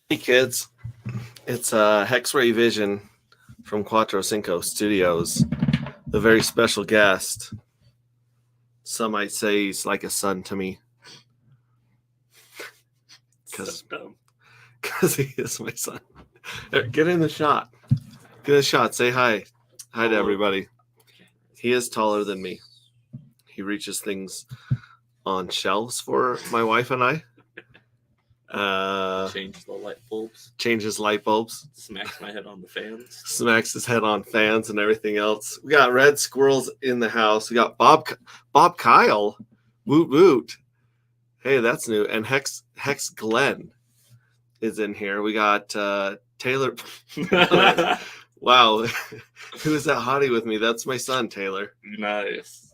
Hey kids, it's Hexray Vision from Quattro Cinco Studios. A very special guest. Some might say he's like a son to me. Because he is my son. Get in the shot. Get in the shot. Say hi. Hi to everybody. He is taller than me. He reaches things on shelves for my wife and I. Change the light bulbs. Changes light bulbs. Smacks my head on the fans. Smacks his head on fans and everything else. We got red squirrels in the house. We got Bob Kyle. Woot woot. Hey, that's new. And Hex Glenn is in here. We got Taylor. Wow. Who is that hottie with me? That's my son, Taylor. Nice.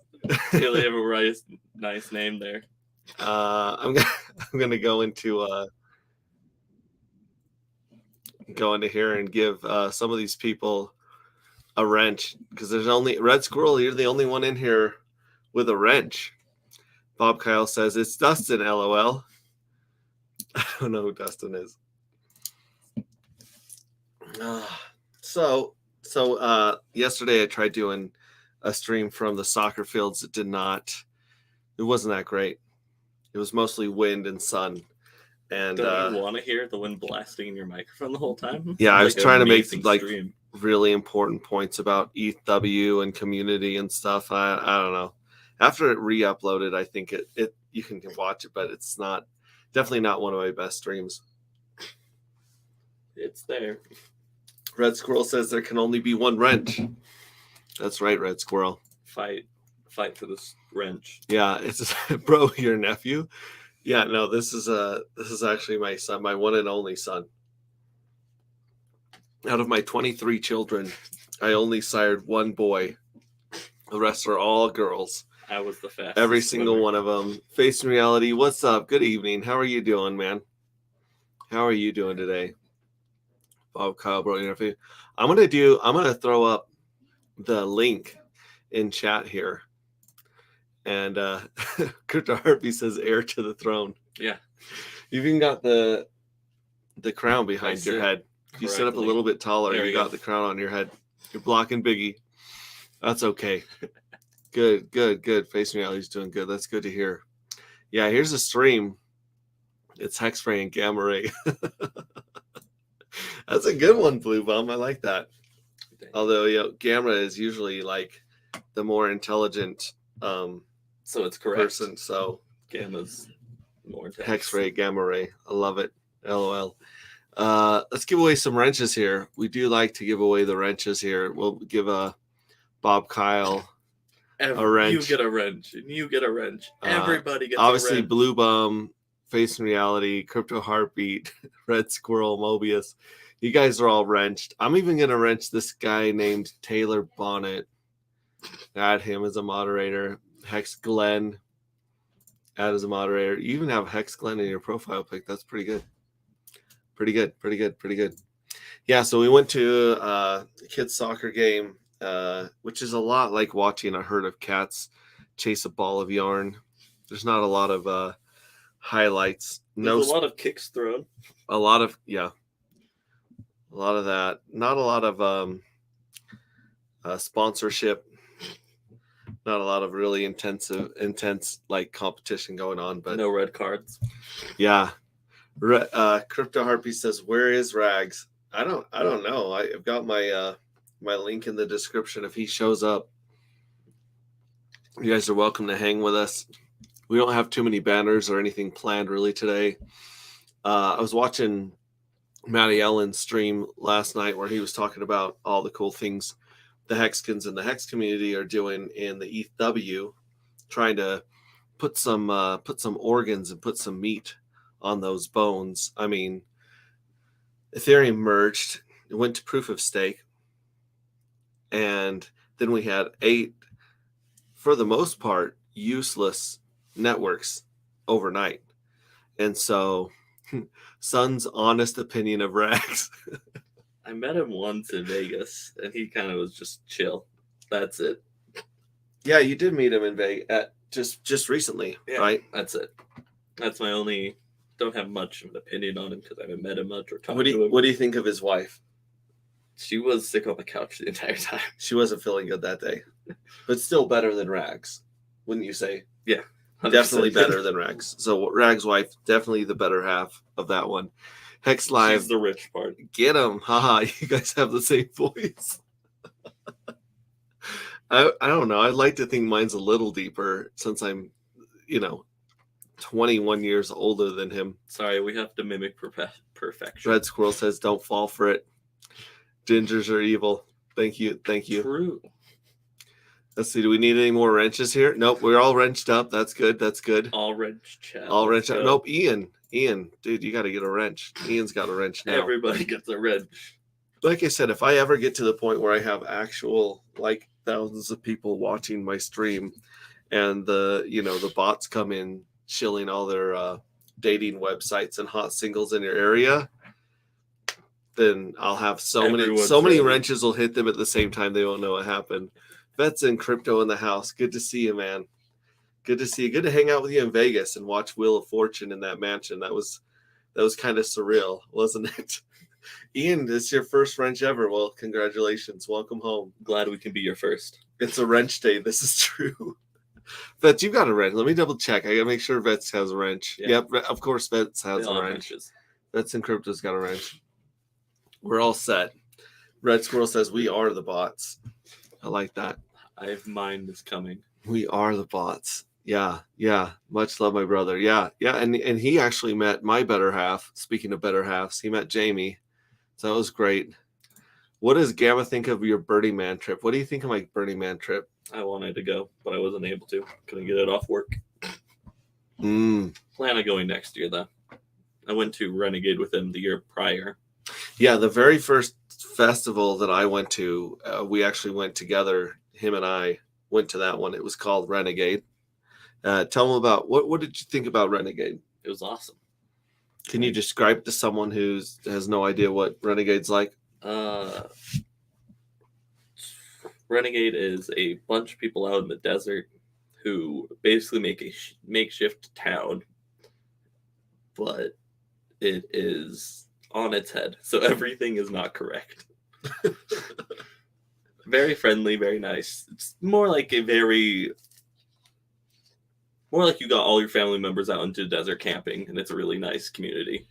Taylor, you have a nice name there. I'm gonna go into here and give some of these people a wrench, because there's only Red Squirrel. You're the only one in here with a wrench. Bob Kyle says it's Dustin. LOL. I don't know who Dustin is. So yesterday I tried doing a stream from the soccer fields. It wasn't that great. It was mostly wind and sun. And don't you want to hear the wind blasting in your microphone the whole time? Yeah, I was trying to make really important points about ETHW and community and stuff. I don't know. After it re-uploaded, I think it you can watch it, but it's definitely not one of my best streams. It's there. Red Squirrel says there can only be one wrench. That's right, Red Squirrel. Fight for this wrench. Yeah, it's bro, your nephew. Yeah, no, this is actually my son, my one and only son. Out of my 23 children, I only sired one boy. The rest are all girls. I was the fastest. Every single one of them. Face and Reality, what's up? Good evening. How are you doing, man? How are you doing today? Bob Kyle, bro, your nephew. I'm gonna throw up the link in chat here. And Crypto Harpy says heir to the throne. Yeah. You've even got the crown behind your head. If you sit up a little bit taller, you got the crown on your head. You're blocking Biggie. That's okay. Good. Face Reality's doing good. That's good to hear. Yeah, here's a stream. It's Hexray and Gamma Ray. That's a good one, Blue Bum. I like that. Although, Gamma is usually like the more intelligent so it's correct person. So Gamma's more intense. Hexray, Gamma Ray. I love it. LOL. Let's give away some wrenches here. We do like to give away the wrenches here. We'll give Bob Kyle a wrench. You get a wrench. You get a wrench. Everybody gets obviously a wrench. Blue Bum, Face and Reality, Crypto Heartbeat, Red Squirrel, Mobius. You guys are all wrenched. I'm even going to wrench this guy named Taylor Bonnet. Add him as a moderator. Hex Glenn, add as a moderator. You even have Hex Glenn in your profile pic. That's pretty good. Pretty good. Yeah, so we went to a kids' soccer game, which is a lot like watching a herd of cats chase a ball of yarn. There's not a lot of highlights. There's a lot of kicks thrown. A lot of that. Not a lot of sponsorship. Not a lot of really intense like competition going on, but no red cards. Yeah. Crypto Harpy says, "Where is Rags?" I don't know. I've got my my link in the description. If he shows up, you guys are welcome to hang with us. We don't have too many banners or anything planned really today. I was watching Matty Allen's stream last night where he was talking about all the cool things the Hexkins and the Hex community are doing in the ETHW, trying to put some organs and put some meat on those bones. I mean, Ethereum merged, it went to proof of stake, and then we had 8, for the most part, useless networks overnight. And so, Son's honest opinion of Rags. I met him once in Vegas, and he kind of was just chill. That's it. Yeah, you did meet him in Vegas just recently, right? That's it. That's my only don't have much of an opinion on him because I haven't met him much or talked What do to him. you think of his wife? She was sick on the couch the entire time. She wasn't feeling good that day, but still better than Rags, wouldn't you say? Yeah, 100%. Definitely better than Rags. So Rags' wife, definitely the better half of that one. Hex Live, She's the rich part. get him, haha! You guys have the same voice. I don't know. I'd like to think mine's a little deeper since I'm, 21 years older than him. Sorry, we have to mimic perfection. Red Squirrel says, "Don't fall for it. Gingers are evil." Thank you. True. Let's see. Do we need any more wrenches here? Nope. We're all wrenched up. That's good. All wrench chat. All wrench up. Nope. Ian, dude, you got to get a wrench. Ian's got a wrench now. Everybody gets a wrench. Like I said, if I ever get to the point where I have actual thousands of people watching my stream, and the bots come in shilling all their dating websites and hot singles in your area, then I'll have so many wrenches will hit them at the same time they won't know what happened. Vets and Crypto in the house. Good to see you, man. Good to see you. Good to hang out with you in Vegas and watch Wheel of Fortune in that mansion. That was kind of surreal, wasn't it? Ian, this is your first wrench ever. Well, congratulations. Welcome home. Glad we can be your first. It's a wrench day. This is true. Vets, you got a wrench. Let me double check. I got to make sure Vets has a wrench. Yeah. Yep, of course Vets has a wrench. Vets and Crypto's got a wrench. We're all set. Red Squirrel says, "We are the bots." I like that. Mine is coming. We are the bots. Yeah. Much love, my brother. Yeah. And he actually met my better half. Speaking of better halves, he met Jamie. So that was great. What does Gamma think of your Burning Man trip? What do you think of my Burning Man trip? I wanted to go, but I wasn't able to. Couldn't get it off work. Plan on going next year, though. I went to Renegade with him the year prior. Yeah, the very first festival that I went to, we actually went together. Him and I went to that one. It was called Renegade. Tell them about what did you think about Renegade? It was awesome. Can you describe it to someone who has no idea what Renegade's like? Renegade is a bunch of people out in the desert who basically make a makeshift town, but it is on its head, so everything is not correct. Very friendly, very nice. It's more like you got all your family members out into the desert camping, and it's a really nice community.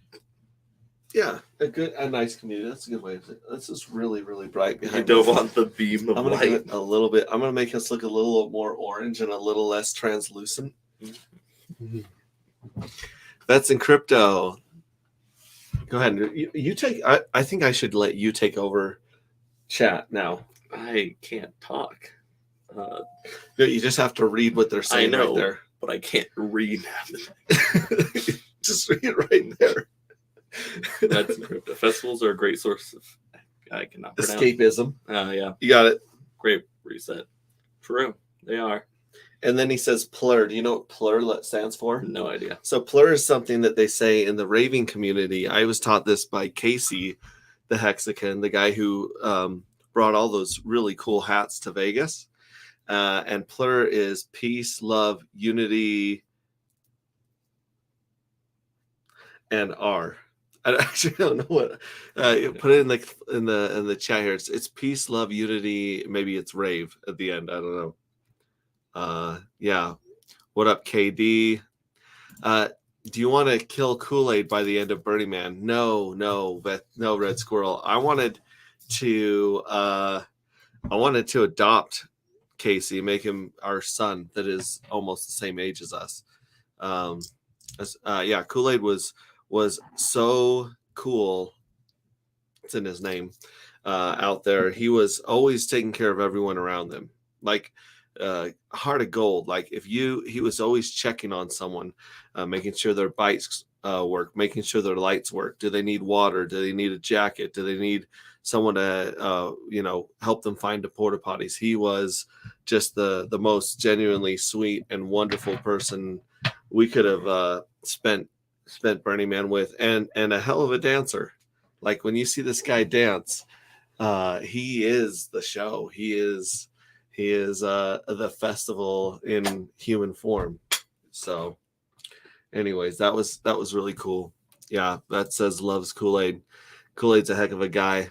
Yeah, a nice community. That's a good way of saying it. This is really, really bright behind. You don't want the beam of light. Give it a little bit. I'm going to make us look a little more orange and a little less translucent. Mm-hmm. That's in Crypto. Go ahead. You take. I think I should let you take over chat now. I can't talk. You just have to read what they're saying right there. But I can't read. Just read it right there. That's Crypto. Festivals are a great source of I cannot pronounce. Escapism. Yeah. You got it. Great reset. True. They are. And then he says PLUR. Do you know what PLUR stands for? No idea. So PLUR is something that they say in the raving community. I was taught this by Casey, the Hexagon, the guy who brought all those really cool hats to Vegas. And PLUR is peace, love, unity, and R. I actually don't know what. Put it in the chat here. It's peace, love, unity. Maybe it's rave at the end. I don't know. Yeah. What up, KD? Do you want to kill Kool-Aid by the end of Burning Man? No, Red Squirrel. I wanted to adopt Casey, make him our son that is almost the same age as us. Kool-Aid was so cool. It's in his name. Out there, he was always taking care of everyone around him, like heart of gold. Like he was always checking on someone, making sure their bikes work, making sure their lights work. Do they need water? Do they need a jacket? Do they need someone to help them find the porta potties? He was just the most genuinely sweet and wonderful person we could have spent Burning Man with, and a hell of a dancer. Like when you see this guy dance, he is the show. He is the festival in human form. So anyways, that was really cool. Yeah, that says loves Kool-Aid. Kool-Aid's a heck of a guy.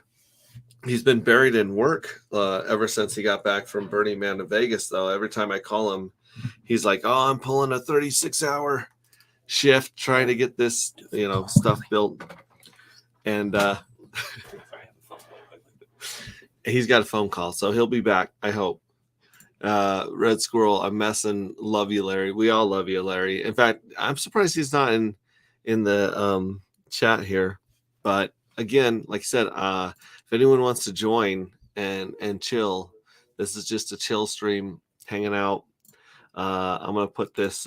He's been buried in work ever since he got back from Burning Man in Vegas, though. Every time I call him, he's like, "Oh, I'm pulling a 36-hour shift trying to get this, stuff built." And he's got a phone call, so he'll be back, I hope. Red Squirrel, I'm messing. Love you, Larry. We all love you, Larry. In fact, I'm surprised he's not in the chat here. But again, like I said, if anyone wants to join and chill, this is just a chill stream, hanging out. I'm gonna put this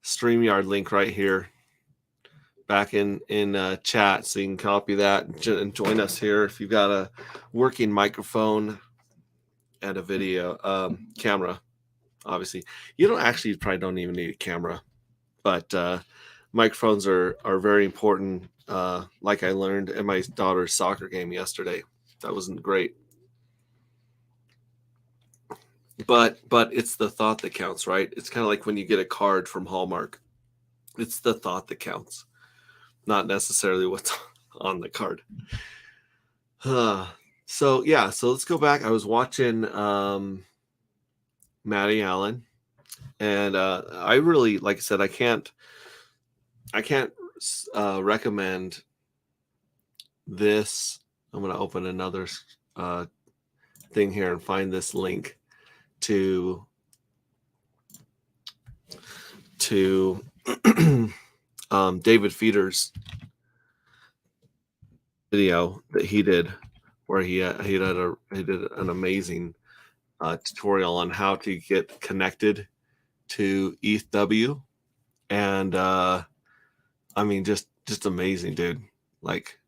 StreamYard link right here back in chat, so you can copy that and join us here if you've got a working microphone and a video camera. Obviously, you probably don't even need a camera, but microphones are very important. Like I learned in my daughter's soccer game yesterday. That wasn't great, but it's the thought that counts, right? It's kind of like when you get a card from Hallmark. It's the thought that counts, not necessarily what's on the card. So let's go back. I was watching Matty Allen, and I really, like I said, I can't recommend this. I'm going to open another thing here and find this link to David Feeder's video that he did, where he did an amazing tutorial on how to get connected to ETHW, and I mean, just amazing, dude. Like,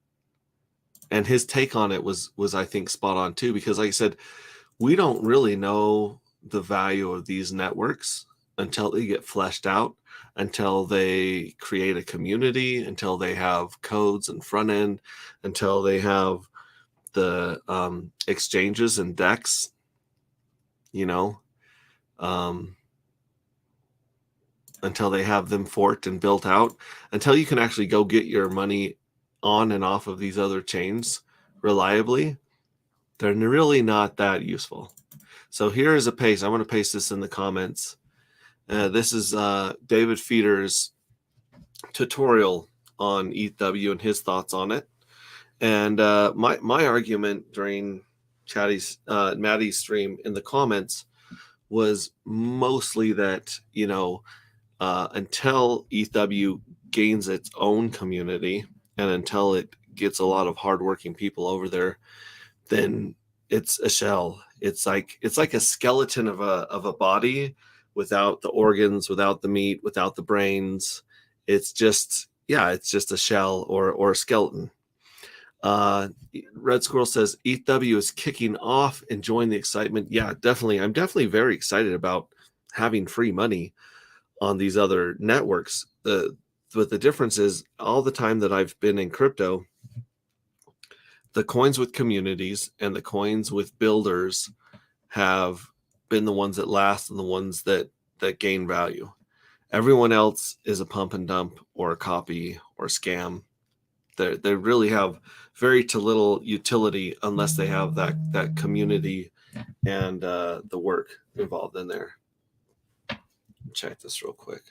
and his take on it was I think spot on too, because like I said, we don't really know the value of these networks until they get fleshed out, until they create a community, until they have codes and front end, until they have the exchanges and decks, until they have them forked and built out, until you can actually go get your money on and off of these other chains reliably. They're really not that useful. So here is a paste. I'm going to paste this in the comments. This is David Feeder's tutorial on ETHW and his thoughts on it. And my argument during Maddie's stream in the comments was mostly that, until ETHW gains its own community and until it gets a lot of hardworking people over there, then it's a shell. It's like a skeleton of a body without the organs, without the meat, without the brains. It's just a shell or a skeleton. Red Squirrel says ETHW is kicking off. Enjoying the excitement. Yeah, definitely. I'm definitely very excited about having free money on these other networks. But the difference is, all the time that I've been in crypto, the coins with communities and the coins with builders have been the ones that last and the ones that gain value. Everyone else is a pump and dump or a copy or a scam. They really have very to little utility unless they have that community and the work involved in there. Check this real quick.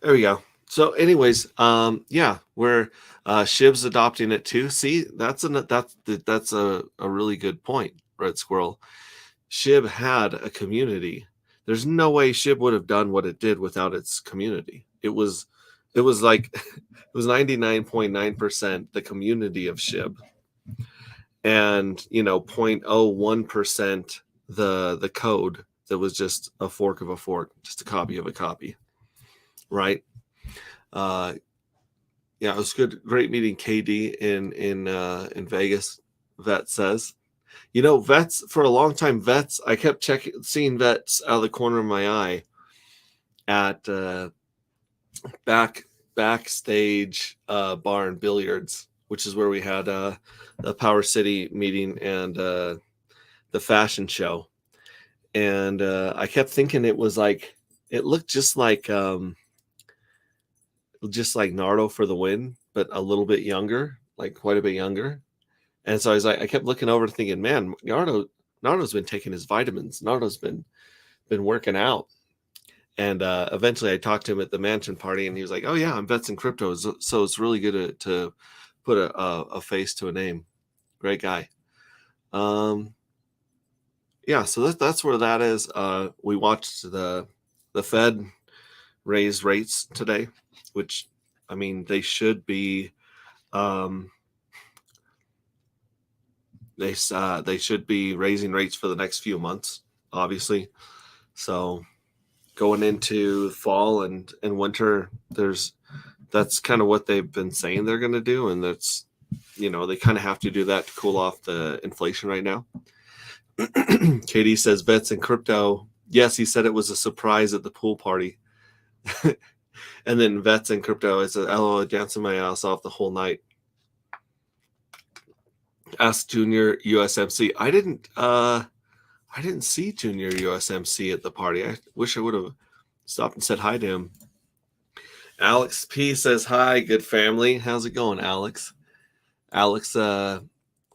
There we go. So anyways, we're SHIB's adopting it too. See, that's a really good point, Red Squirrel. SHIB had a community. There's no way SHIB would have done what it did without its community. It was like it was 99.9% the community of SHIB, and 0.01% the code that was just a fork of a fork, just a copy of a copy, right? It was great meeting KD in Vegas. Vet says, Vets for a long time. Vets, I kept seeing Vets out of the corner of my eye at backstage bar and billiards, which is where we had the Power City meeting and the fashion show, and I kept thinking it was like, it looked just like Nardo for the Win, but a little bit younger, like quite a bit younger. And so I kept looking over thinking, man, Nardo's been taking his vitamins. Nardo's been working out. And eventually I talked to him at the mansion party, and he was like, oh yeah, I'm Vets in Crypto. So it's really good to put a face to a name. Great guy. Yeah, so that's where that is. We watched the Fed raise rates today, which, I mean, they should be they should be raising rates for the next few months, obviously. So going into fall and winter, that's kind of what they've been saying they're going to do, and that's, they kind of have to do that to cool off the inflation right now. Katie says Vets in Crypto. Yes, he said it was a surprise at the pool party. And then Vets in Crypto is LOL, dancing my ass off the whole night. Ask Junior USMC. I didn't see Junior USMC at the party. I wish I would have stopped and said hi to him. Alex P says hi, good family. How's it going, Alex? Alex, for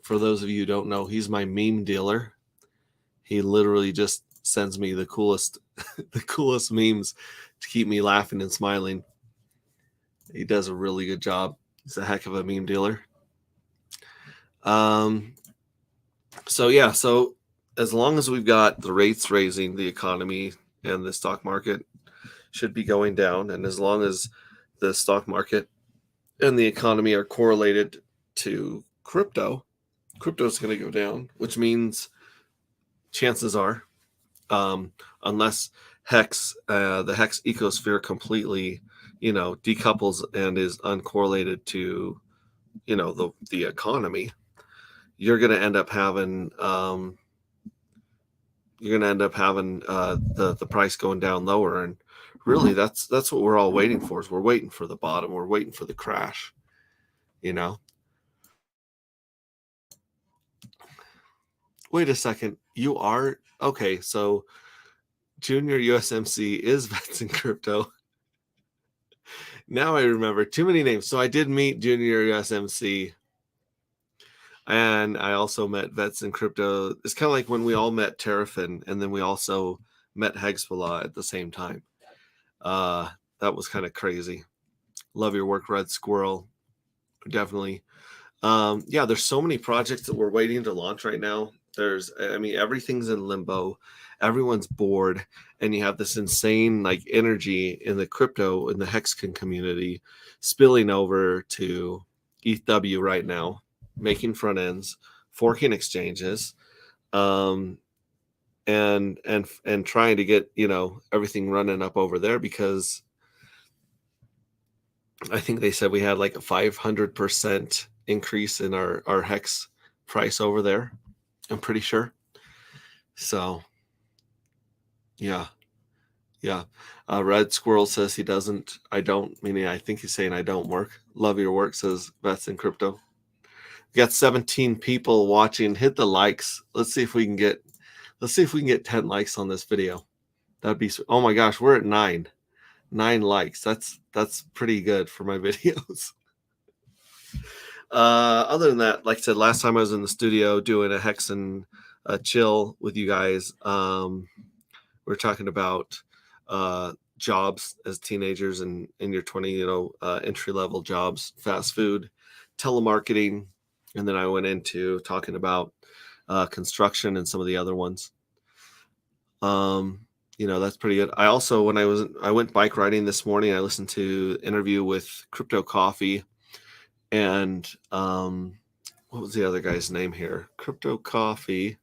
those of you who don't know, he's my meme dealer. He literally just sends me the coolest the coolest memes to keep me laughing and smiling. He does a really good job. He's a heck of a meme dealer. So as long as we've got the rates raising, the economy and the stock market should be going down, and as long as the stock market and the economy are correlated to crypto is going to go down, which means chances are, unless the Hex ecosphere completely, decouples and is uncorrelated to, the economy, you're going to end up having the price going down lower. And really, that's what we're all waiting for. Is we're waiting for the bottom. We're waiting for the crash. Wait a second. You are okay. So Junior USMC is Vets in Crypto. Now I remember, too many names. So I did meet Junior USMC, and I also met Vets in Crypto. It's kind of like when we all met Terrafin, and then we also met Hexray at the same time. That was kind of crazy. Love your work, Red Squirrel. Definitely. Yeah, there's so many projects that we're waiting to launch right now. Everything's in limbo. Everyone's bored, and you have this insane energy in the crypto, in the Hexcan community, spilling over to ETHW right now, making front ends, forking exchanges, and trying to get everything running up over there, because I think they said we had like a 500% increase in our Hex price over there. I'm pretty sure. So, yeah. Red Squirrel says he doesn't. I don't. Meaning, I think he's saying I don't work. Love your work, says Vets in Crypto. We got 17 people watching. Hit the likes. Let's see if we can get 10 likes on this video. That'd be. Oh my gosh, we're at 9 likes. That's pretty good for my videos. Other than that, like I said, last time I was in the studio doing a Hex and chill with you guys, we're talking about jobs as teenagers and in your 20, entry-level jobs, fast food, telemarketing, and then I went into talking about construction and some of the other ones. That's pretty good. I also, when I went bike riding this morning, I listened to an interview with Crypto Coffee and what was the other guy's name here? Crypto Coffee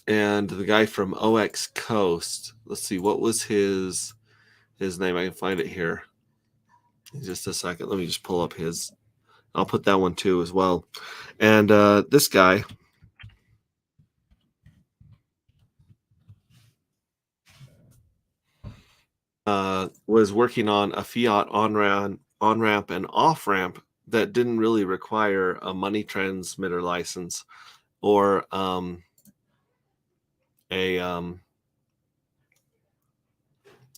and the guy from OX Coast. Let's see, what was his name? I can find it here in just a second. Let me just pull up his. I'll put that one too as well. And this guy was working on a Fiat on-ramp and off-ramp that didn't really require a money transmitter license or a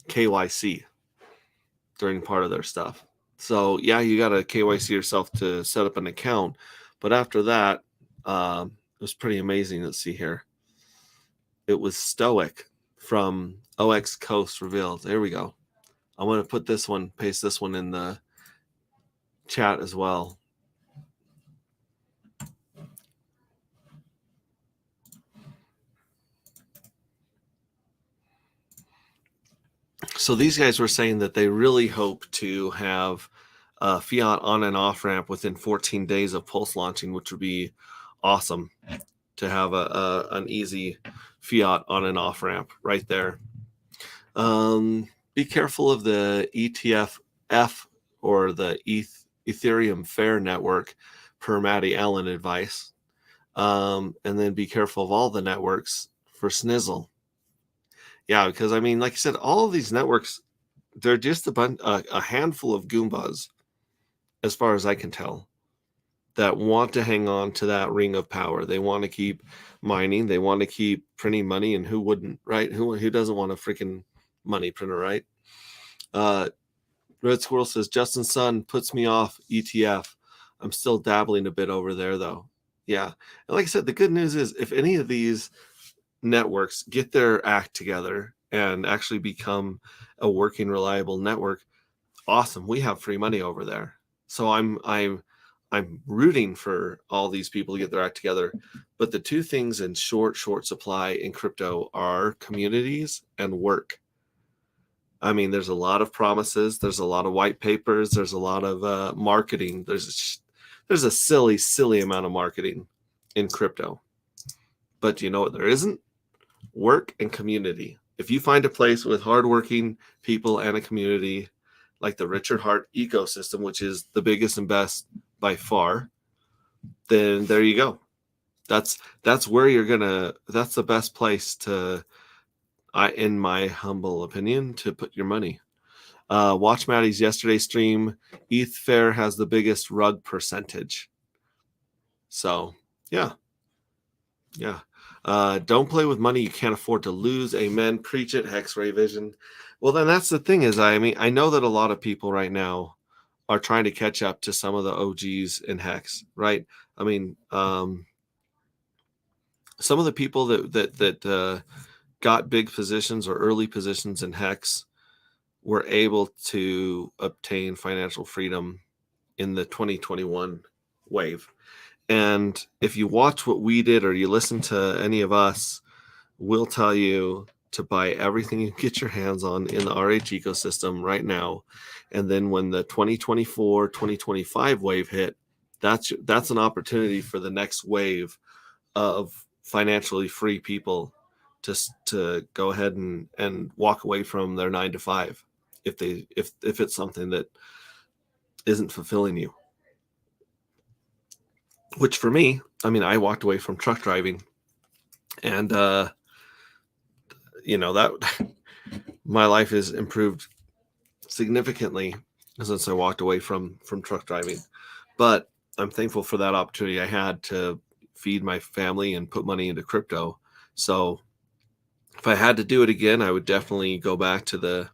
KYC during part of their stuff. So yeah, you got to KYC yourself to set up an account, but after that, it was pretty amazing. Let's see here. It was Stoic from OX Coast Revealed. There we go. I'm going to put this one, paste this one in the chat as well. So these guys were saying that they really hope to have Fiat on and off ramp within 14 days of Pulse launching, which would be awesome to have an easy Fiat on and off ramp right there. Be careful of the ETHW or the Ethereum Fair Network, per Matty Allen advice. And then be careful of all the networks for Snizzle. Yeah, because I mean, like I said, all of these networks, they're just a handful of Goombas, as far as I can tell, that want to hang on to that ring of power. They want to keep mining. They want to keep printing money, and who wouldn't, right? Who doesn't want a freaking money printer, right? Red Squirrel says, Justin's son puts me off ETF. I'm still dabbling a bit over there, though. Yeah. And like I said, the good news is if any of these networks get their act together and actually become a working, reliable network, awesome. We have free money over there. So I'm rooting for all these people to get their act together. But the two things in short supply in crypto are communities and work. I mean, there's a lot of promises. There's a lot of white papers. There's a lot of marketing. There's a silly amount of marketing in crypto. But you know what there isn't? Work and community. If you find a place with hardworking people and a community like the Richard Hart ecosystem, which is the biggest and best by far, then there you go. That's where that's the best place to, in my humble opinion, to put your money. Watch Matty's yesterday's stream. ETH Fair has the biggest rug percentage. So yeah. Don't play with money you can't afford to lose. Amen. Preach it, Hexray Vision. Well, then that's the thing is, I mean, I know that a lot of people right now are trying to catch up to some of the OGs in Hex, right? I mean, some of the people that got big positions or early positions in Hex were able to obtain financial freedom in the 2021 wave. And if you watch what we did or you listen to any of us, we'll tell you to buy everything you get your hands on in the RH ecosystem right now. And then when the 2024, 2025 wave hit, that's an opportunity for the next wave of financially free people to go ahead and walk away from their 9 to 5 if it's something that isn't fulfilling you. Which for me, I mean, I walked away from truck driving, and that my life has improved significantly since I walked away from truck driving. But I'm thankful for that opportunity I had to feed my family and put money into crypto. So if I had to do it again, I would definitely go back to the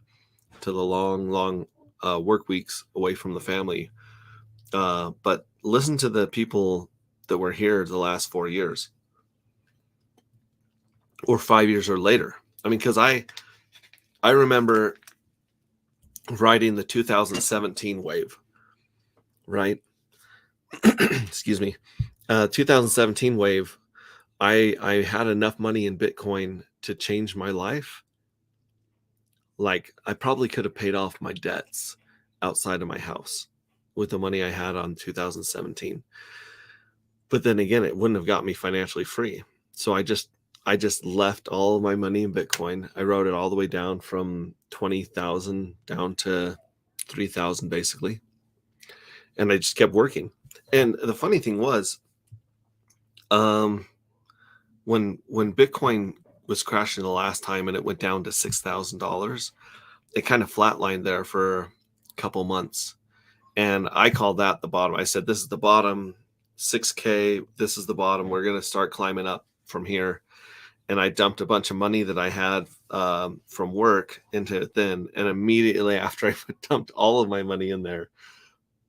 long work weeks away from the family. But listen to the people that were here the last 4 years or 5 years or later. I mean, because I remember riding the 2017 wave, right? Excuse me. 2017 wave, I had enough money in Bitcoin to change my life. Like, I probably could have paid off my debts outside of my house with the money I had on 2017. But then again, it wouldn't have got me financially free. So I just left all of my money in Bitcoin. I wrote it all the way down from 20,000 down to 3,000 basically. And I just kept working. And the funny thing was, when Bitcoin was crashing the last time and it went down to $6,000, it kind of flatlined there for a couple months. And I called that the bottom. I said, this is the bottom. 6K, this is the bottom. We're going to start climbing up from here. And I dumped a bunch of money that I had from work into it then. And immediately after I dumped all of my money in there,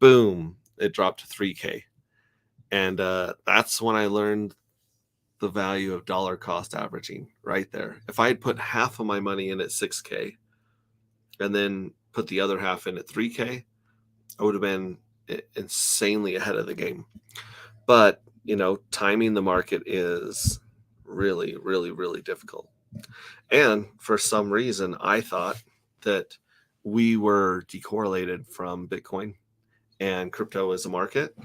boom, it dropped to 3K. And that's when I learned the value of dollar cost averaging right there. If I had put half of my money in at 6K and then put the other half in at 3K, I would have been insanely ahead of the game. But, timing the market is really, really, really difficult. And for some reason, I thought that we were decorrelated from Bitcoin and crypto as a market.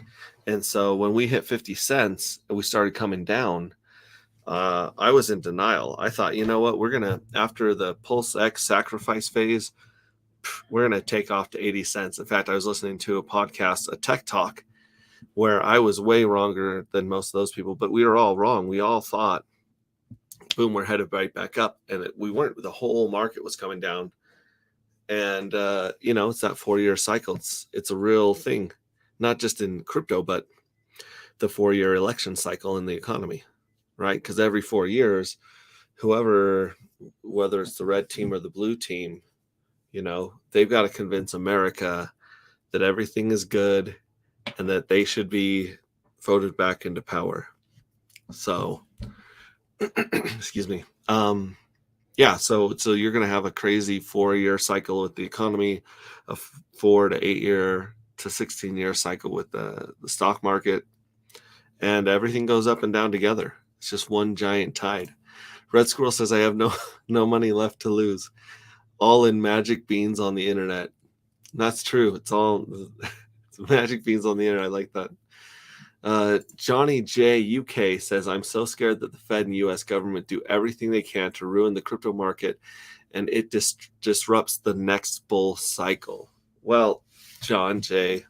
And so when we hit 50 cents and we started coming down, I was in denial. I thought, you know what, we're going to, after the Pulse X sacrifice phase, we're going to take off to 80 cents. In fact, I was listening to a podcast, a tech talk, where I was way wronger than most of those people, but we were all wrong. We all thought, boom, we're headed right back up. And we weren't. The whole market was coming down. And, it's that 4-year cycle. It's a real thing, not just in crypto, but the 4-year election cycle in the economy, right? Because every 4 years, whoever, whether it's the red team or the blue team, they've got to convince America that everything is good and that they should be voted back into power. So, excuse me. So you're going to have a crazy 4-year cycle with the economy, a 4 to 8 year to 16-year cycle with the stock market, and everything goes up and down together. It's just one giant tide. Red Squirrel says, I have no money left to lose. All in magic beans on the internet. And that's true. It's magic beans on the internet. I like that. Johnny J UK says, I'm so scared that the Fed and US government do everything they can to ruin the crypto market and it disrupts the next bull cycle. Well, John J,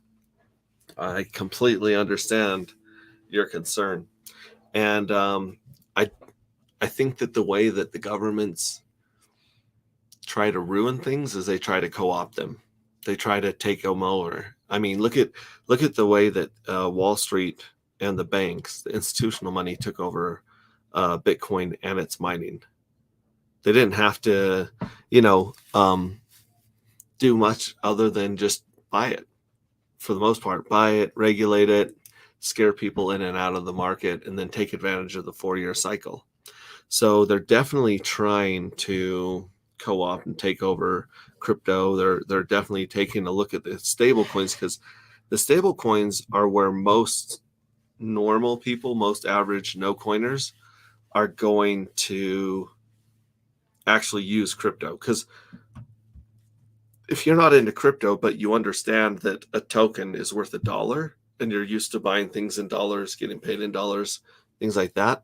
I completely understand your concern. And I think that the way that the governments try to ruin things is they try to co-opt them. They try to take them over. I mean, look at the way that Wall Street and the banks, the institutional money, took over Bitcoin and its mining. They didn't have to, do much other than just buy it. For the most part, buy it, regulate it, scare people in and out of the market, and then take advantage of the 4-year cycle. So they're definitely trying to co-opt and take over crypto. They're definitely taking a look at the stable coins, because the stable coins are where most normal people, most average no coiners, are going to actually use crypto. Because if you're not into crypto but you understand that a token is worth $1 and you're used to buying things in dollars, getting paid in dollars, things like that,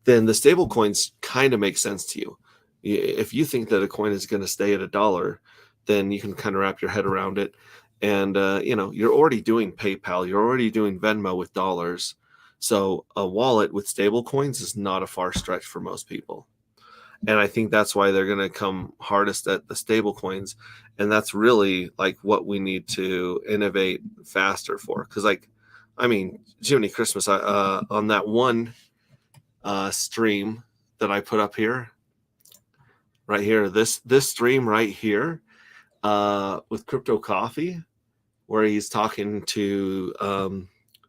then the stable coins kind of make sense to you. If you think that a coin is going to stay at $1, then you can kind of wrap your head around it. And, you're already doing PayPal. You're already doing Venmo with dollars. So a wallet with stable coins is not a far stretch for most people. And I think that's why they're going to come hardest at the stable coins. And that's really like what we need to innovate faster for. Because Jiminy Christmas, on that one stream that I put up here, right here, this stream right here with Crypto Coffee, where he's talking to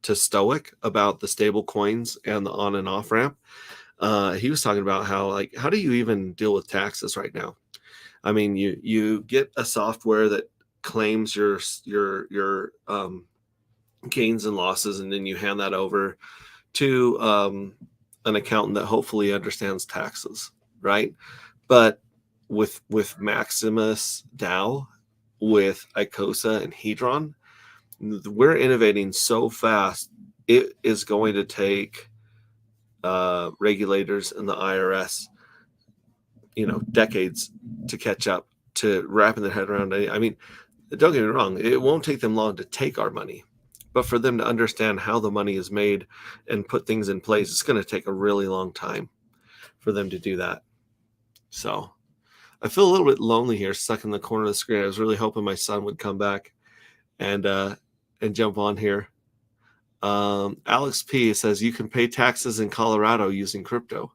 Stoic about the stable coins and the on and off ramp. He was talking about how do you even deal with taxes right now? I mean, you get a software that claims your gains and losses, and then you hand that over to an accountant that hopefully understands taxes, right? But with Maximus DAO, with Icosa and Hedron, we're innovating so fast, it is going to take regulators and the IRS, decades to catch up to wrapping their head around it. I mean, don't get me wrong, it won't take them long to take our money, but for them to understand how the money is made and put things in place, it's going to take a really long time for them to do that. So I feel a little bit lonely here, stuck in the corner of the screen. I was really hoping my son would come back and jump on here. Alex P says you can pay taxes in Colorado using crypto.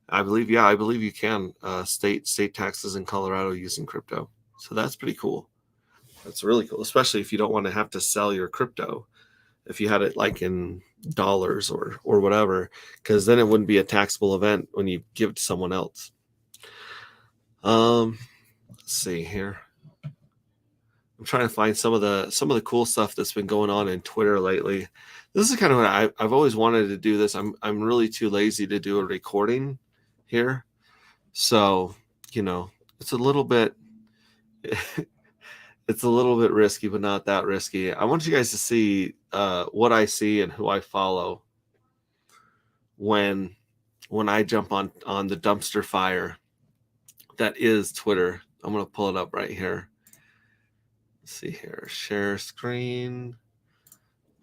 I believe you can state taxes in Colorado using crypto. So that's pretty cool. That's really cool, especially if you don't want to have to sell your crypto. If you had it like in dollars or whatever, because then it wouldn't be a taxable event when you give it to someone else. Let's see here. I'm trying to find some of the cool stuff that's been going on in Twitter lately. This is kind of what I've always wanted to do this. I'm really too lazy to do a recording here. So, it's a little bit it's a little bit risky, but not that risky. I want you guys to see what I see and who I follow when I jump on the dumpster fire that is Twitter. I'm going to pull it up right here. Let's see here. Share screen.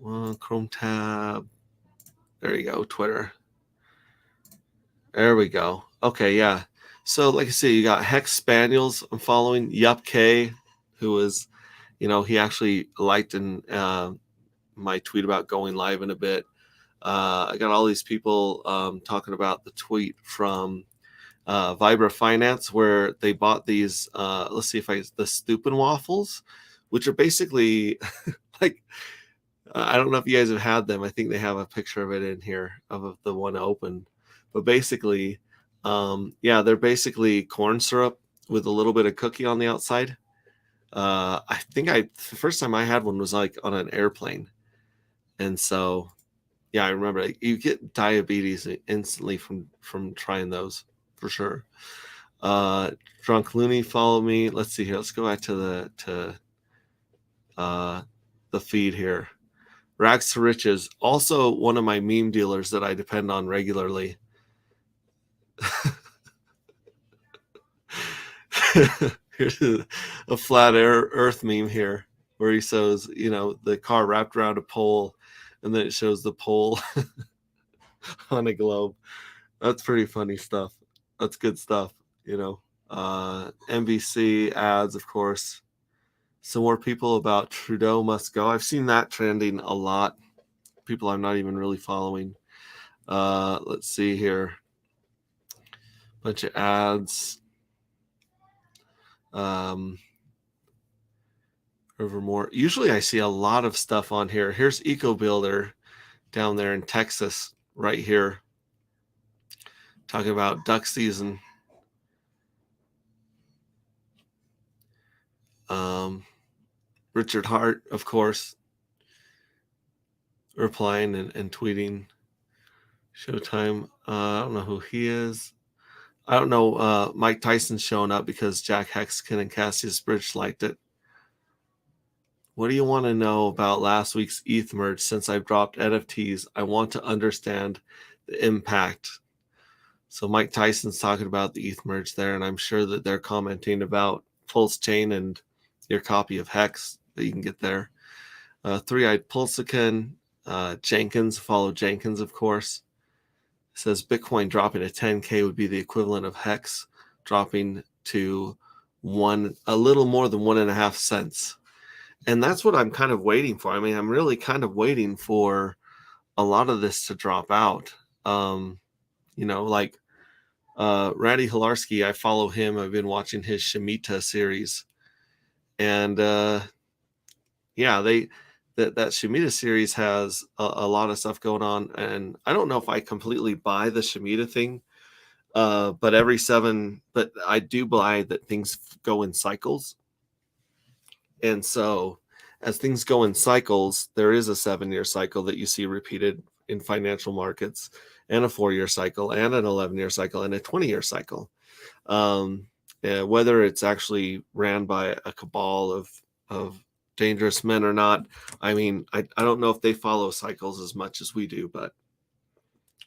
Chrome tab. There you go. Twitter. There we go. Okay, yeah. So like I say, you got Hex Spaniels I'm following. Yup K, who is, he actually liked my tweet about going live in a bit. I got all these people talking about the tweet from Vibra Finance where they bought these, let's see if the Stupid Waffles, which are basically like, I don't know if you guys have had them. I think they have a picture of it in here of the one open. But basically, they're basically corn syrup with a little bit of cookie on the outside. I think the first time I had one was like on an airplane. And so, yeah, I remember you get diabetes instantly from trying those for sure. Drunk Looney, follow me. Let's see here. Let's go back to the feed here. Rags to Riches, also one of my meme dealers that I depend on regularly. Here's a flat earth meme here where he shows, the car wrapped around a pole and then it shows the pole on a globe. That's pretty funny stuff. That's good stuff, NBC ads, of course. Some more people about Trudeau must go. I've seen that trending a lot. People I'm not even really following. Let's see here. Bunch of ads. More. Usually I see a lot of stuff on here. Here's EcoBuilder down there in Texas, right here, talking about duck season. Richard Hart, of course, replying and tweeting. Showtime. I don't know who he is. I don't know. Mike Tyson's showing up because Jack Hexkin and Cassius Bridge liked it. What do you want to know about last week's ETH merge? Since I've dropped NFTs, I want to understand the impact. So Mike Tyson's talking about the ETH merge there, and I'm sure that they're commenting about Pulse Chain and your copy of Hex that you can get there. Three-Eyed Pulsican, Jenkins, follow Jenkins, of course. It says Bitcoin dropping to 10K would be the equivalent of Hex dropping to a little more than 1.5 cents. And that's what I'm kind of waiting for. I mean, I'm really kind of waiting for a lot of this to drop out. Like Randy Hilarski, I follow him. I've been watching his Shemitah series. And that Shemitah series has a lot of stuff going on. And I don't know if I completely buy the Shemitah thing. But I do buy that things go in cycles. And so as things go in cycles, there is a 7-year cycle that you see repeated in financial markets, and a 4-year cycle, and an 11-year cycle, and a 20-year cycle. Whether it's actually ran by a cabal of dangerous men or not, I mean, I don't know if they follow cycles as much as we do, but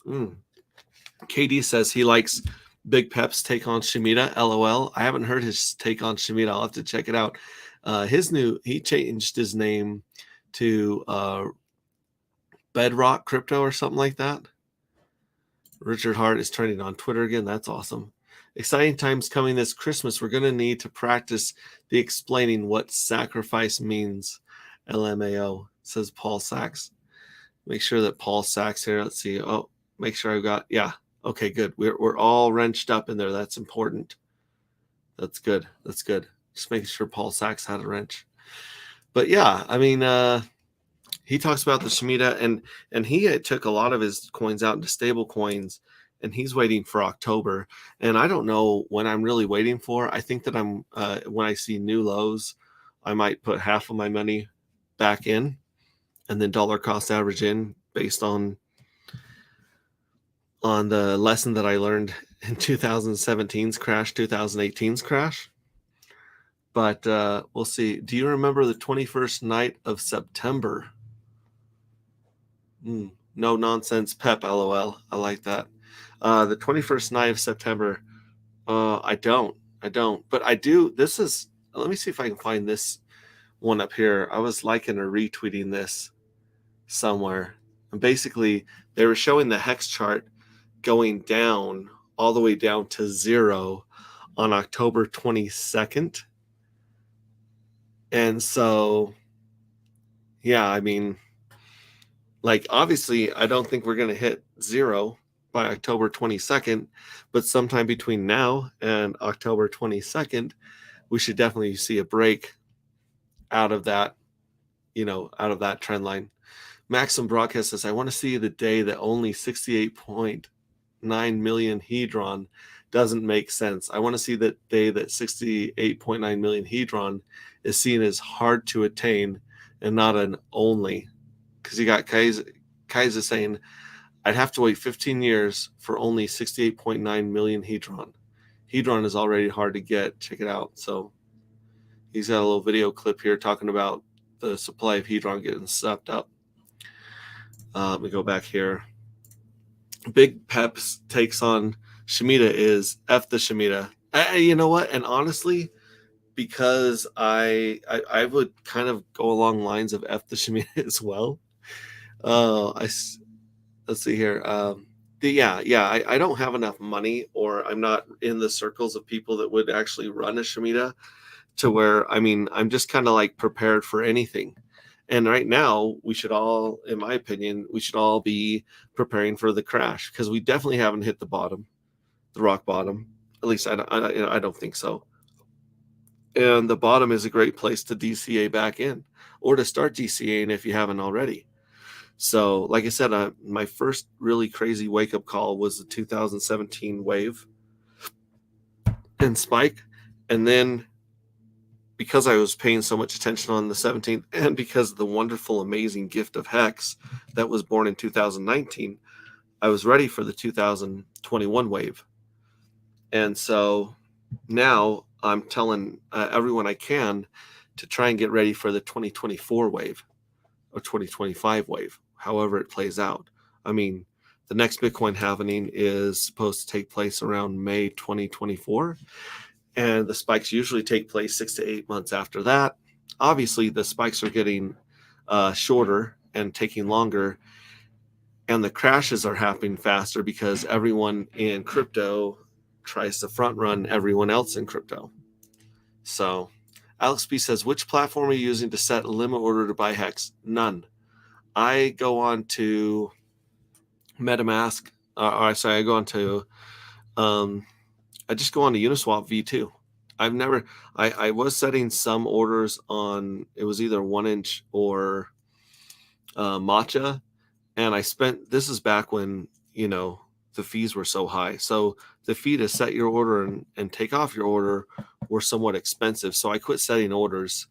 KD says he likes Big Pep's take on Shemitah. LOL. I haven't heard his take on Shemitah. I'll have to check it out. He changed his name to Bedrock Crypto or something like that. Richard Hart is trending on Twitter again. That's awesome. Exciting times coming this Christmas. We're going to need to practice the explaining what sacrifice means. LMAO, says Paul Sachs. Make sure that Paul Sachs here. Let's see. Oh, make sure I've got, yeah. Okay, good. We're all wrenched up in there. That's important. That's good. That's good. Just making sure Paul Sachs had a wrench. But yeah, I mean, he talks about the Shemitah, and he took a lot of his coins out into stable coins, and he's waiting for October. And I don't know when I'm really waiting for. I think that I'm when I see new lows, I might put half of my money back in, and then dollar cost average in based on the lesson that I learned in 2017's crash, 2018's crash. But we'll see. Do you remember the 21st night of September? No nonsense, Pep, LOL. I like that. The 21st night of September. I don't. But I do. This is, let me see if I can find this one up here. I was liking or retweeting this somewhere. And basically, they were showing the hex chart going down all the way down to 0 on October 22nd. And so, yeah, I mean, like, obviously, I don't think we're going to hit 0 by October 22nd, but sometime between now and October 22nd, we should definitely see a break out of that, out of that trend line. Maxim Broadcast says, I want to see the day that only 68.9 million Hedron doesn't make sense. I want to see that day that 68.9 million Hedron is seen as hard to attain and not an only. Because you got Kaiser saying, I'd have to wait 15 years for only 68.9 million Hedron. Hedron is already hard to get. Check it out. So he's got a little video clip here talking about the supply of Hedron getting sucked up. Let me go back here. Big Pep's takes on Shemitah is F the Shemitah. You know what? And honestly, because I would kind of go along lines of F the Shemitah as well. Let's see here. I don't have enough money, or I'm not in the circles of people that would actually run a Shemitah to where, I mean, I'm just kind of like prepared for anything. And right now, we should all, in my opinion, be preparing for the crash, because we definitely haven't hit the bottom, the rock bottom. At least I don't think so. And the bottom is a great place to DCA back in, or to start DCAing if you haven't already. So, like I said, my first really crazy wake-up call was the 2017 wave and spike. And then, because I was paying so much attention on the 17th, and because of the wonderful, amazing gift of Hex that was born in 2019, I was ready for the 2021 wave. And so now I'm telling everyone I can to try and get ready for the 2024 wave or 2025 wave, however it plays out. I mean, the next Bitcoin halvening is supposed to take place around May 2024. And the spikes usually take place 6 to 8 months after that. Obviously, the spikes are getting shorter and taking longer. And the crashes are happening faster because everyone in crypto tries to front run everyone else in crypto. So Alex B says, which platform are you using to set a limit order to buy Hex? None. I go on to Metamask. I go on to... I just go on to Uniswap V2. I was setting some orders on, it was either 1inch or Matcha. And this is back when, the fees were so high. So the fee to set your order and take off your order were somewhat expensive. So I quit setting orders.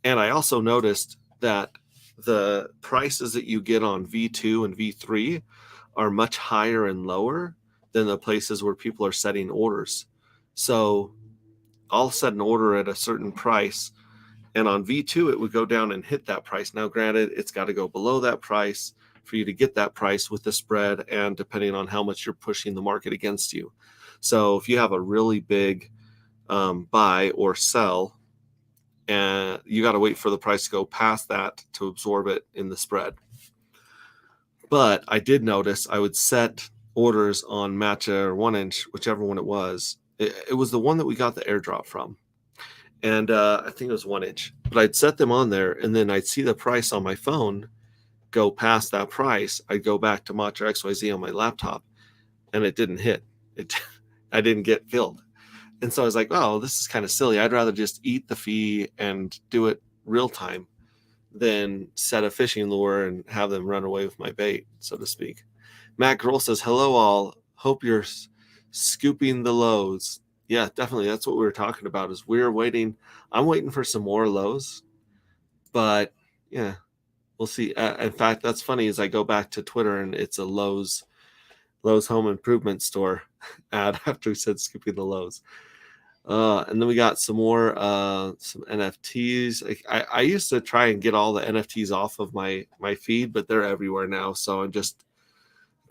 And I also noticed that the prices that you get on V2 and V3 are much higher and lower than the places where people are setting orders. So I'll set an order at a certain price, and on V2 it would go down and hit that price. Now, granted, it's got to go below that price for you to get that price with the spread, and depending on how much you're pushing the market against you. So if you have a really big buy or sell, and you got to wait for the price to go past that to absorb it in the spread. But I did notice I would set orders on Matcha or 1inch, whichever one it was. It was the one that we got the airdrop from. And I think it was 1inch. But I'd set them on there, and then I'd see the price on my phone, go past that price, I'd go back to Matcha XYZ on my laptop, and it didn't hit. I didn't get filled. And so I was like, oh, this is kind of silly. I'd rather just eat the fee and do it real time than set a fishing lure and have them run away with my bait, so to speak. Matt Grohl says, hello all. Hope you're scooping the lows. Yeah, definitely. That's what we were talking about, is we're waiting. I'm waiting for some more lows. But yeah, we'll see. In fact, that's funny, as I go back to Twitter and it's a Lowe's home improvement store ad after we said scooping the lows. And then we got some more some NFTs. I used to try and get all the NFTs off of my feed, but they're everywhere now, so I just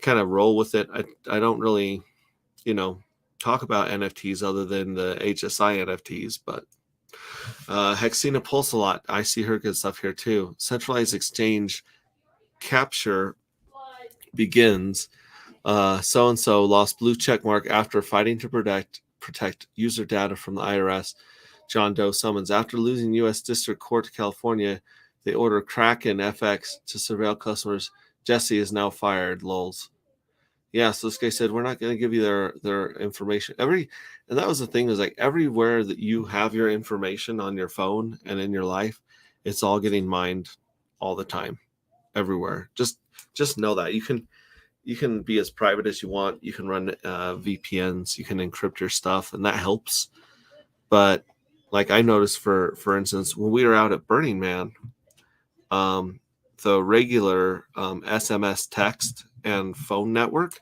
kind of roll with it. I don't really, talk about NFTs other than the HSI NFTs, but Hexina Pulse a lot. I see her good stuff here too. Centralized exchange capture begins. So-and-so lost blue check mark after fighting to protect user data from the IRS. John Doe summons. After losing U.S. District Court to California, they order Kraken FX to surveil customers. Jesse is now fired. Lols. Yeah, so this guy said, we're not going to give you their information. And that was the thing, is like everywhere that you have your information on your phone and in your life, it's all getting mined all the time, everywhere. Just know that. You can be as private as you want. You can run VPNs. You can encrypt your stuff, and that helps. But like I noticed, for instance, when we were out at Burning Man, the regular SMS text and phone network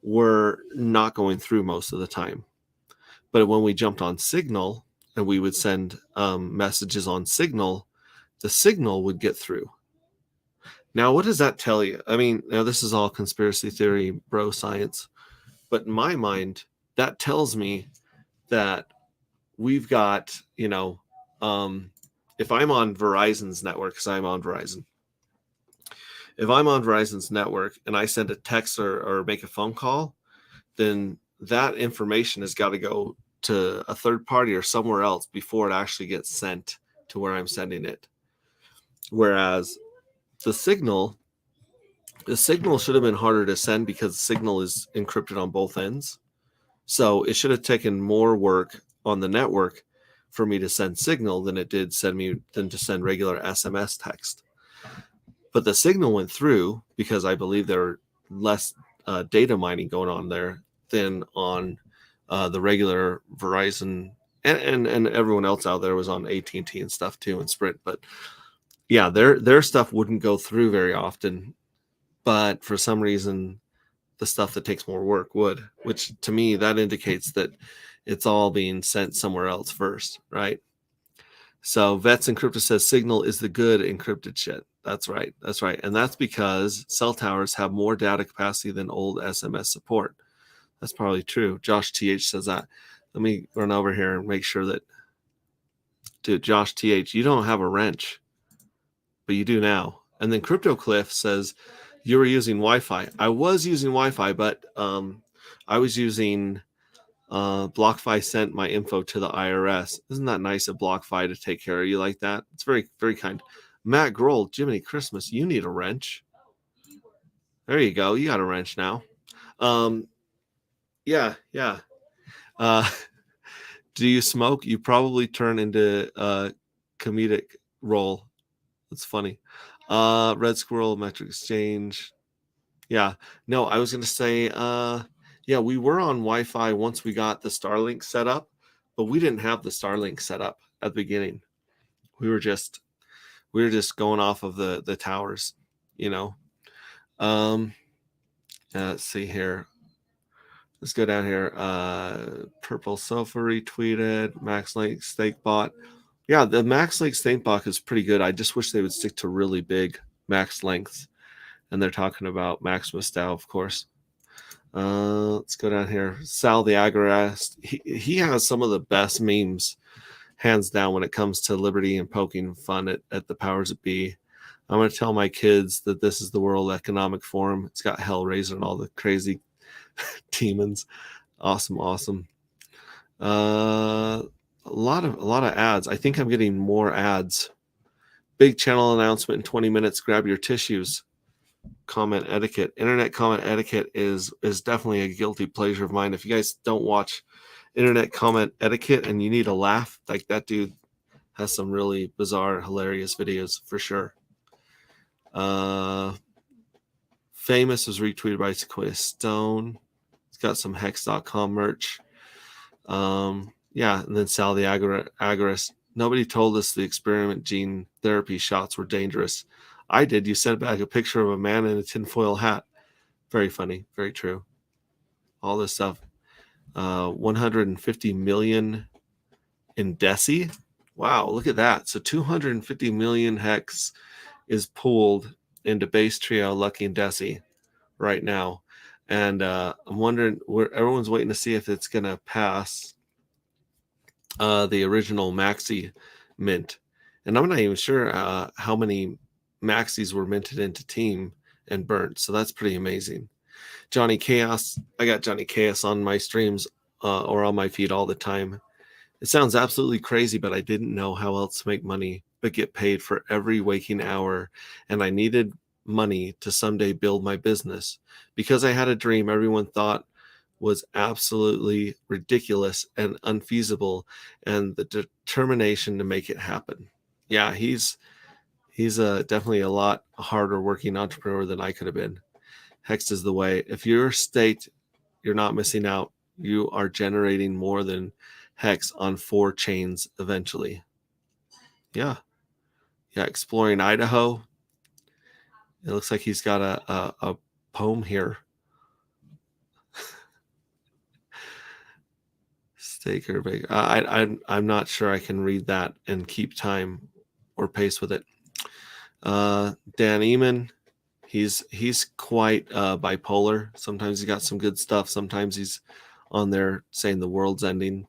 were not going through most of the time. But when we jumped on Signal and we would send messages on Signal, the signal would get through. Now, what does that tell you? I mean, now this is all conspiracy theory, bro science. But in my mind, that tells me that we've got, if I'm on Verizon's network, because I'm on Verizon, if I'm on Verizon's network and I send a text or make a phone call, then that information has got to go to a third party or somewhere else before it actually gets sent to where I'm sending it. Whereas the signal should have been harder to send because the signal is encrypted on both ends. So it should have taken more work on the network for me to send signal than it did than to send regular SMS text. But the signal went through because I believe there were less data mining going on there than on the regular Verizon, and everyone else out there was on AT&T and stuff too, and Sprint. But yeah, their stuff wouldn't go through very often. But for some reason, the stuff that takes more work would, which to me, that indicates that it's all being sent somewhere else first, right? So Vets Encrypted says Signal is the good encrypted shit. That's right. And that's because cell towers have more data capacity than old SMS support. That's probably true. Josh TH says that. Let me run over here and make sure that, dude, Josh TH, you don't have a wrench, but you do now. And then Crypto Cliff says you were using Wi-Fi. I was using Wi-Fi, but I was using BlockFi sent my info to the IRS. Isn't that nice of BlockFi to take care of you like that? It's very, very kind. Matt Grohl, Jiminy Christmas, you need a wrench. There you go. You got a wrench now. Yeah. Do you smoke? You probably turn into a comedic role. That's funny. Red Squirrel, Metric Exchange. Yeah. No, I was going to say, yeah, we were on Wi-Fi once we got the Starlink set up, but we didn't have the Starlink set up at the beginning. We were just going off of the towers, let's see here. Let's go down here. Purple Sofa retweeted. Max Link Steak Bot. Yeah, the Max Link Steak Bot is pretty good. I just wish they would stick to really big max lengths. And they're talking about Maximus DAO, of course. Let's go down here. Sal the Agorist. He has some of the best memes, hands down, when it comes to liberty and poking fun at the powers that be. I'm going to tell my kids that this is the World Economic Forum. It's got Hellraiser and all the crazy demons. Awesome. A lot of ads. I think I'm getting more ads Big channel announcement in 20 minutes. Grab your tissues. Comment etiquette. Internet comment etiquette is definitely a guilty pleasure of mine. If you guys don't watch internet comment etiquette and you need a laugh, like that dude has some really bizarre, hilarious videos for sure. Famous was retweeted by Sequoia Stone. It's got some hex.com merch. Yeah, and then Sal the Agorist. Nobody told us the experiment gene therapy shots were dangerous. I did. You sent back a picture of a man in a tinfoil hat. Very funny. Very true. All this stuff. 150 million in Deci. Wow, look at that. So 250 million hex is pooled into base trio, Lucky, and Deci right now. And I'm wondering, everyone's waiting to see if it's going to pass the original Maxi mint. And I'm not even sure how many Maxis were minted into team and burnt. So that's pretty amazing. Johnny Chaos. I got Johnny Chaos on my streams or on my feed all the time. It sounds absolutely crazy, but I didn't know how else to make money but get paid for every waking hour. And I needed money to someday build my business. Because I had a dream everyone thought was absolutely ridiculous and unfeasible, and the determination to make it happen. Yeah, he's definitely a lot harder working entrepreneur than I could have been. Hex is the way. If you're staked, you're not missing out. You are generating more than Hex on 4 chains eventually. Yeah. Exploring Idaho. It looks like he's got a poem here. Staker Baker. I'm not sure I can read that and keep time or pace with it. Dan Eamon, he's quite bipolar. Sometimes he's got some good stuff. Sometimes he's on there saying the world's ending.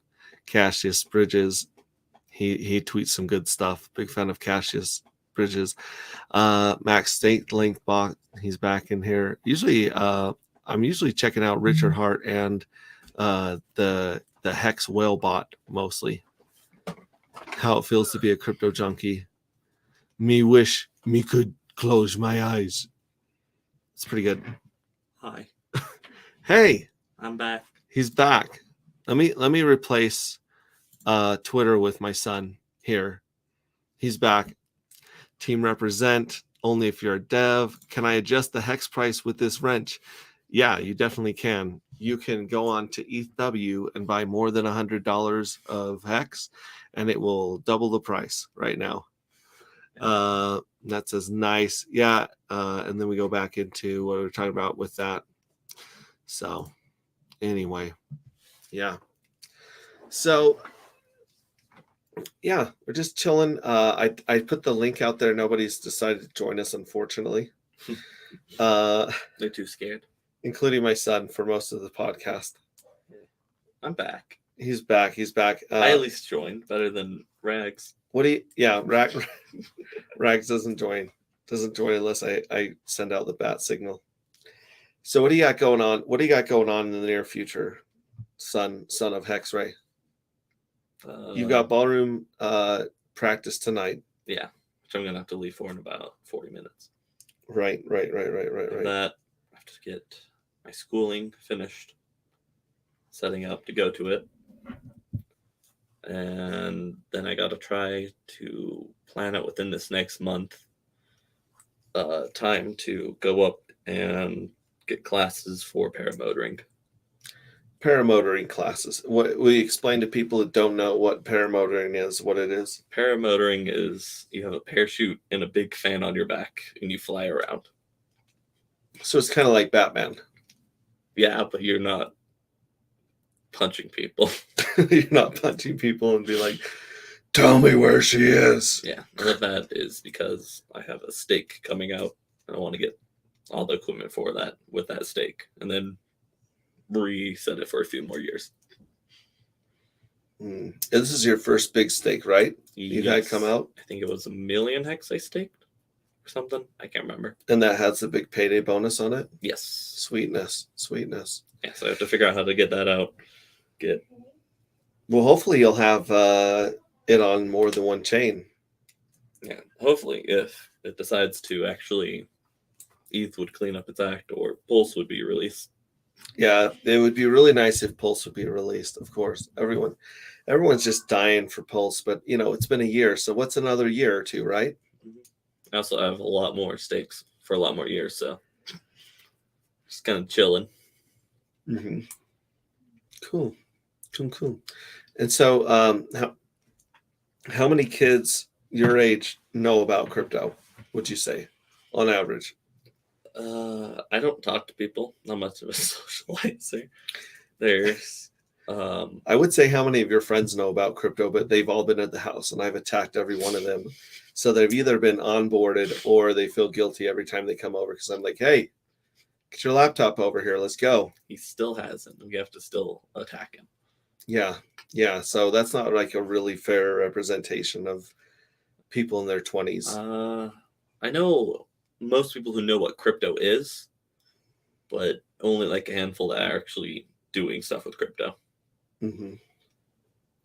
Cassius Bridges, he tweets some good stuff. Big fan of Cassius Bridges. Max State Link Bot, he's back in here. Usually, I'm usually checking out Richard Hart and the Hex Whale Bot mostly. How it feels to be a crypto junkie. Me wish me could close my eyes. It's pretty good. Hi. Hey, I'm back. He's back. Let me replace Twitter with my son here. He's back. Team represent only if you're a dev. Can I adjust the hex price with this wrench? Yeah, you definitely can. You can go on to ETHW and buy more than $100 of hex, and it will double the price right now. That says nice. Yeah. And then we go back into what we were talking about with that. So anyway, yeah. So yeah, we're just chilling. I put the link out there. Nobody's decided to join us, unfortunately. They're too scared. Including my son for most of the podcast. I'm back. He's back. I at least joined better than Rags. Rags doesn't join unless I send out the bat signal. So what do you got going on? What do you got going on in the near future, son of Hexray? You've got ballroom practice tonight. Yeah, which I'm gonna have to leave for in about 40 minutes. Right. That I have to get my schooling finished, setting up to go to it. And then I got to try to plan it within this next month time to go up and get classes for paramotoring. Paramotoring classes. What we explain to people that don't know what paramotoring is, what it is. Paramotoring is you have a parachute and a big fan on your back and you fly around. So it's kind of like Batman. Yeah, but you're not punching people. You're not punching people and be like, tell me where she is. Yeah, all of that is because I have a stake coming out and I want to get all the equipment for that with that stake and then reset it for a few more years. This is your first big stake, right? You had come out? I think it was 1 million hex I staked or something. I can't remember. And that has the big payday bonus on it? Yes. Sweetness. Yeah, so I have to figure out how to get that out. Well, hopefully you'll have it on more than one chain. Yeah, hopefully, if it decides to actually, ETH would clean up its act, or Pulse would be released. Yeah, it would be really nice if Pulse would be released. Of course, everyone's just dying for Pulse, but it's been a year, so what's another year or two, right? I also have a lot more stakes for a lot more years, so just kind of chilling. Mm-hmm. Cool. And so, how many kids your age know about crypto? Would you say, on average? I don't talk to people. Not much of a socializer. There's I would say how many of your friends know about crypto, but they've all been at the house, and I've attacked every one of them. So they've either been onboarded or they feel guilty every time they come over because I'm like, hey, get your laptop over here. Let's go. He still hasn't. We have to still attack him. Yeah. So that's not like a really fair representation of people in their 20s. I know most people who know what crypto is, but only like a handful that are actually doing stuff with crypto. Mm-hmm.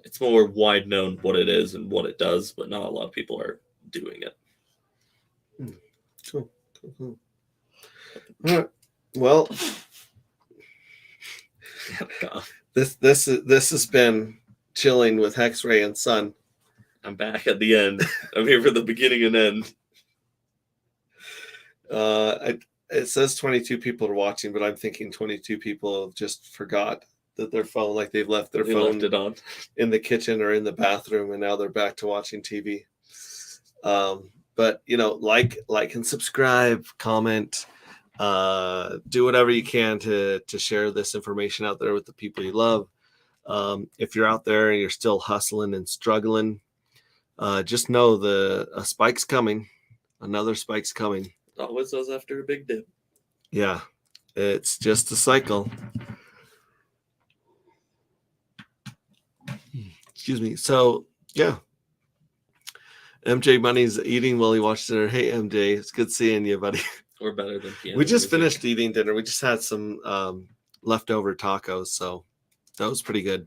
It's more wide known what it is and what it does, but not a lot of people are doing it. Cool. All right. Well, this has been chilling with Hexray and Son. I'm back at the end. I'm here for the beginning and end. It says 22 people are watching, but I'm thinking 22 people have just forgot that their phone, like they've left their phone left it on in the kitchen or in the bathroom, and now they're back to watching TV. But like and subscribe, comment, do whatever you can to share this information out there with the people you love. If you're out there and you're still hustling and struggling, just know a spike's coming. Another spike's coming. It always does after a big dip. Yeah, it's just a cycle. Excuse me. So, yeah. MJ Money's eating while he watches dinner. Hey, MJ, it's good seeing you, buddy. We're better than piano. We just finished eating dinner. We just had some leftover tacos, so that was pretty good.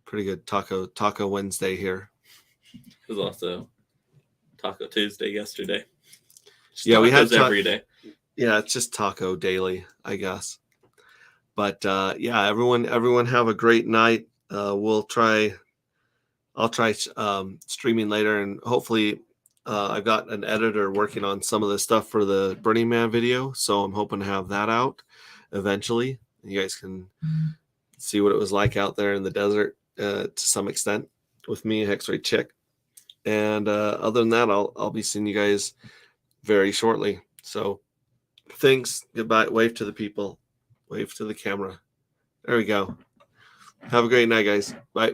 Pretty good Taco Wednesday here. It was also Taco Tuesday yesterday. Yeah, we had every day. Yeah, it's just taco daily, I guess. But yeah, everyone have a great night. I'll try streaming later, and hopefully I've got an editor working on some of the stuff for the Burning Man video, so I'm hoping to have that out eventually. You guys can see what it was like out there in the desert to some extent with me, Hexray Chick. And other than that, I'll be seeing you guys very shortly. So thanks. Goodbye. Wave to the people. Wave to the camera. There we go. Have a great night, guys. Bye.